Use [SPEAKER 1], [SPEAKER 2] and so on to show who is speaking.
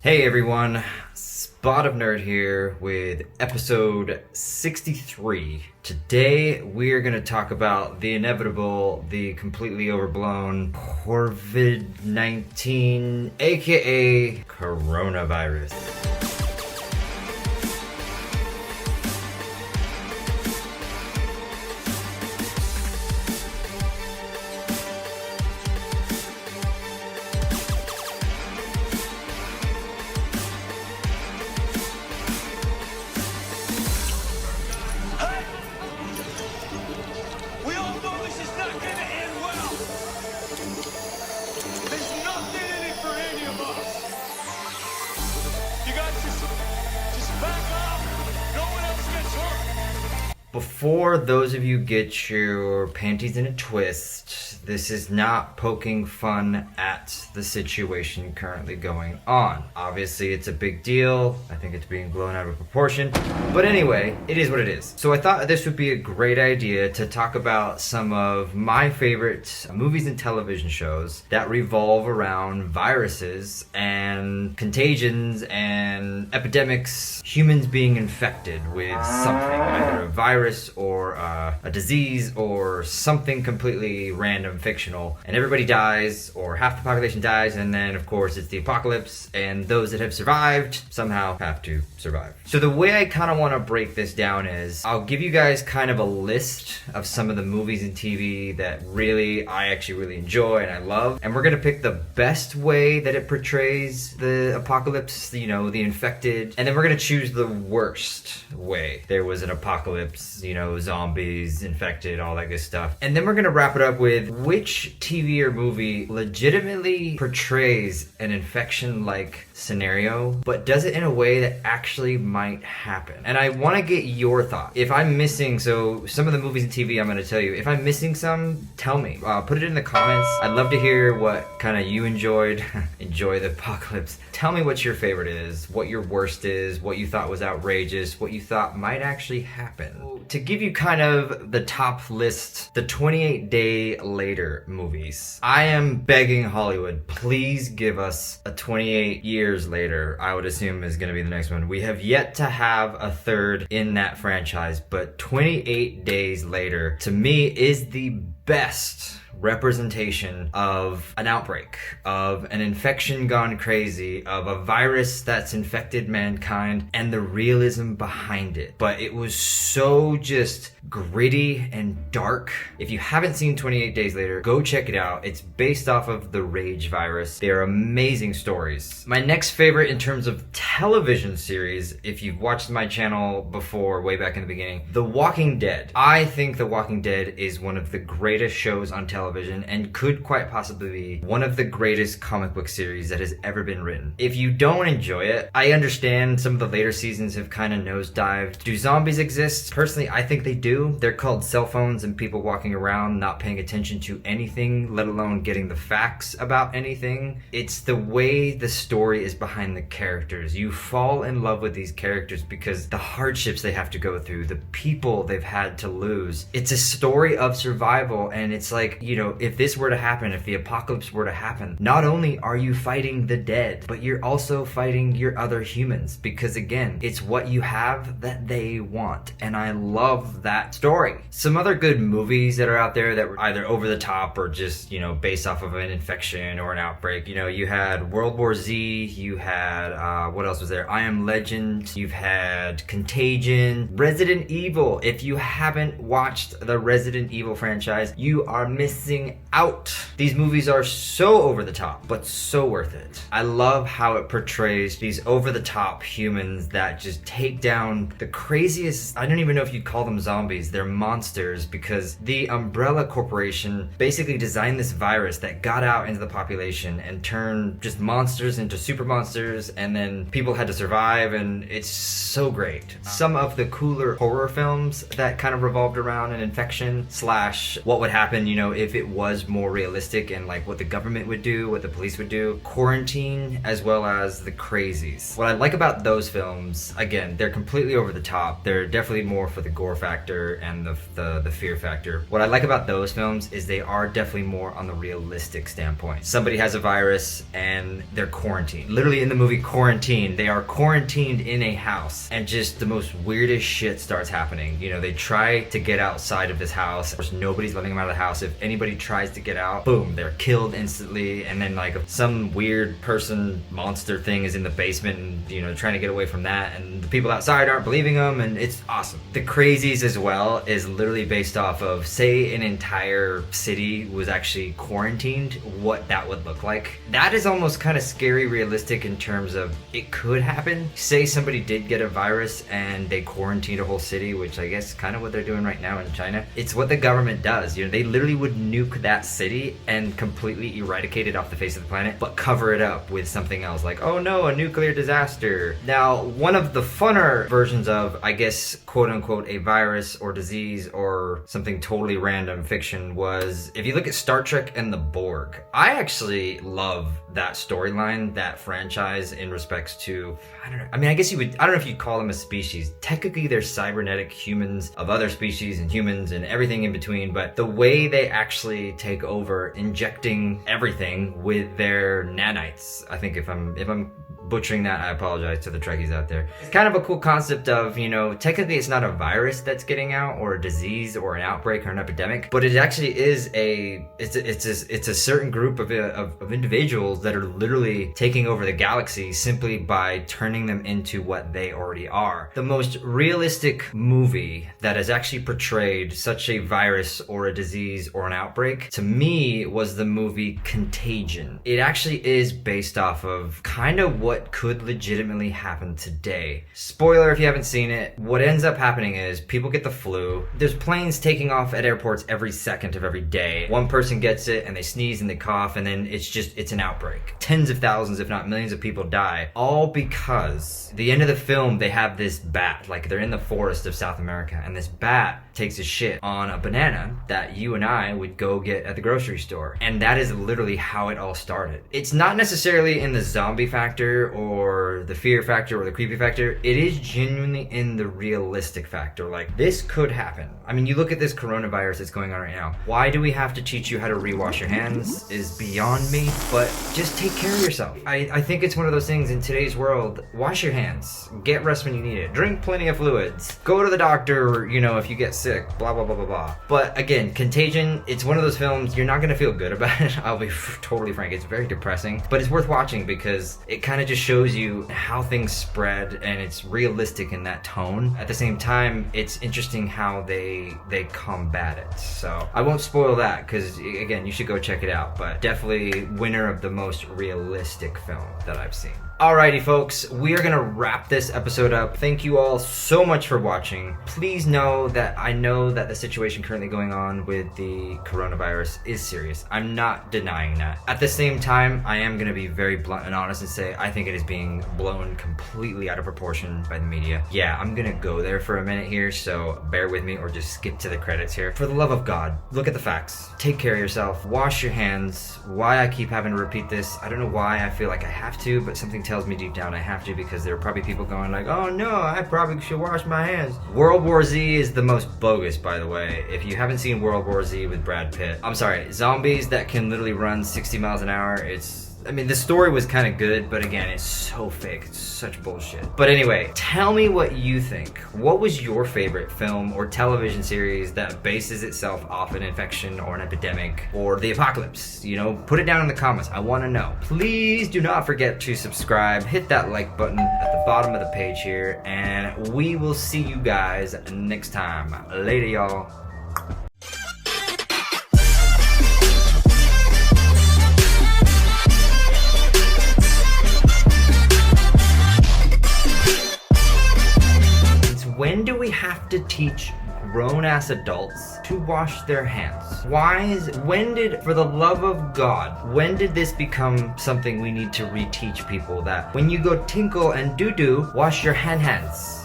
[SPEAKER 1] Hey everyone, Spot of Nerd here with episode 63. Today we're going to talk about the inevitable, the completely overblown COVID-19, aka coronavirus. Before those of you get your panties in a twist, this is not poking fun at the situation currently going on. Obviously, it's a big deal. I think it's being blown out of proportion. But anyway, it is what it is. So I thought this would be a great idea to talk about some of my favorite movies and television shows that revolve around viruses and contagions and epidemics, humans being infected with something, either a virus or a disease or something completely random, fictional, and everybody dies, or half the population dies, and then of course it's the apocalypse, and those that have survived somehow have to survive. So the way I kind of want to break this down is I'll give you guys kind of a list of some of the movies and TV that I actually really enjoy and I love, and we're gonna pick the best way that it portrays the apocalypse, the infected, and then we're gonna choose the worst way there was an apocalypse, zombies, infected, all that good stuff. And then we're gonna wrap it up with which TV or movie legitimately portrays an infection-like scenario, but does it in a way that actually might happen. And I want to get your thought. If I'm missing, so some of the movies and TV I'm going to tell you, if I'm missing some, tell me. Put it in the comments. I'd love to hear what kind of you enjoyed. Enjoy the apocalypse. Tell me what your favorite is, what your worst is, what you thought was outrageous, what you thought might actually happen. To give you kind of the top list, the 28 Day Later movies. I am begging Hollywood, please give us a 28 years later, I would assume is going to be the next one. We have yet to have a third in that franchise, but 28 Days Later, to me, is the best representation of an outbreak, of an infection gone crazy, of a virus that's infected mankind, and the realism behind it. But it was so just gritty and dark. If you haven't seen 28 Days Later, go check it out. It's based off of the Rage virus. They're amazing stories. My next favorite in terms of television series, if you've watched my channel before, way back in the beginning, The Walking Dead. I think The Walking Dead is one of the greatest shows on television and could quite possibly be one of the greatest comic book series that has ever been written. If you don't enjoy it, I understand some of the later seasons have kind of nosedived. Do zombies exist? Personally, I think they do. They're called cell phones and people walking around not paying attention to anything, let alone getting the facts about anything. It's the way the story is behind the characters. You fall in love with these characters because the hardships they have to go through, the people they've had to lose. It's a story of survival, and it's like, if this were to happen, if the apocalypse were to happen, not only are you fighting the dead, but you're also fighting your other humans, because again, it's what you have that they want, and I love that story. Some other good movies that are out there that were either over the top or just, based off of an infection or an outbreak. You had World War Z, you had, what else was there? I Am Legend, you've had Contagion, Resident Evil. If you haven't watched the Resident Evil franchise, you are missing out. These movies are so over the top, but so worth it. I love how it portrays these over the top humans that just take down the craziest, I don't even know if you'd call them zombies, they're monsters, because the Umbrella Corporation basically designed this virus that got out into the population and turned just monsters into super monsters, and then people people had to survive, and it's so great. Some of the cooler horror films that kind of revolved around an infection slash what would happen, you know, if it was more realistic, and like what the government would do, what the police would do. Quarantine, as well as The Crazies. What I like about those films, again, they're completely over the top. They're definitely more for the gore factor and the fear factor. What I like about those films is they are definitely more on the realistic standpoint. Somebody has a virus and they're quarantined. Literally in the movie Quarantine, they are quarantined in a house, and just the most weirdest shit starts happening. You know, they try to get outside of this house. There's nobody's letting them out of the house. If anybody tries to get out, boom, they're killed instantly. And then like some weird person monster thing is in the basement and, you know, trying to get away from that, and the people outside aren't believing them, and it's awesome. The Crazies as well is literally based off of, say an entire city was actually quarantined, what that would look like. That is almost kind of scary realistic in terms of it could happen. Say somebody did get a virus and they quarantined a whole city, which I guess is kind of what they're doing right now in China. It's what the government does. You know, they literally would nuke that city and completely eradicate it off the face of the planet, but cover it up with something else, like, oh no, a nuclear disaster. Now, one of the funner versions of, I guess, quote unquote, a virus or disease or something totally random fiction was, if you look at Star Trek and the Borg. I actually love that storyline, that franchise, in respects to, I don't know, I mean, I guess you would, I don't know if you'd call them a species. Technically, they're cybernetic humans of other species and humans and everything in between, but the way they actually take over, injecting everything with their nanites, I think if I'm butchering that, I apologize to the Trekkies out there. It's kind of a cool concept of, you know, technically it's not a virus that's getting out, or a disease, or an outbreak, or an epidemic, but it actually is it's a certain group of individuals that are literally taking over the galaxy simply by turning them into what they already are. The most realistic movie that has actually portrayed such a virus or a disease or an outbreak, to me, was the movie Contagion. It actually is based off of kind of what could legitimately happen today. Spoiler if you haven't seen it, what ends up happening is people get the flu. There's planes taking off at airports every second of every day. One person gets it and they sneeze and they cough, and then it's an outbreak. Tens of thousands, if not millions of people die, all because at the end of the film they have this bat, like they're in the forest of South America, and this bat takes a shit on a banana that you and I would go get at the grocery store. And that is literally how it all started. It's not necessarily in the zombie factor or the fear factor or the creepy factor. It is genuinely in the realistic factor. Like, this could happen. I mean, you look at this coronavirus that's going on right now. Why do we have to teach you how to rewash your hands is beyond me, but just take care of yourself. I think it's one of those things in today's world. Wash your hands. Get rest when you need it. Drink plenty of fluids. Go to the doctor, you know, if you get sick. Blah, blah, blah, blah, blah. But again, Contagion, it's one of those films you're not going to feel good about it. I'll be totally frank. It's very depressing, but it's worth watching because it kind of just shows you how things spread, and it's realistic in that tone. At the same time, it's interesting how they combat it. So I won't spoil that because, again, you should go check it out, but definitely winner of the most realistic film that I've seen. Alrighty folks, we are gonna wrap this episode up. Thank you all so much for watching. Please know that I know that the situation currently going on with the coronavirus is serious. I'm not denying that. At the same time, I am gonna be very blunt and honest and say I think it is being blown completely out of proportion by the media. Yeah, I'm gonna go there for a minute here, so bear with me or just skip to the credits here. For the love of God, look at the facts. Take care of yourself. Wash your hands. Why I keep having to repeat this, I don't know why I feel like I have to, but something tells me deep down I have to, because there are probably people going like, oh no, I probably should wash my hands. World War Z is the most bogus, by the way. If you haven't seen World War Z with Brad Pitt, I'm sorry, zombies that can literally run 60 miles an hour, I mean, the story was kind of good, but again, it's so fake. It's such bullshit. But anyway, tell me what you think. What was your favorite film or television series that bases itself off an infection or an epidemic or the apocalypse? You know, put it down in the comments. I want to know. Please do not forget to subscribe. Hit that like button at the bottom of the page here, and we will see you guys next time. Later, y'all. When do we have to teach grown-ass adults to wash their hands. For the love of God, when did this become something we need to reteach people, that when you go tinkle and doo-doo, wash your hands?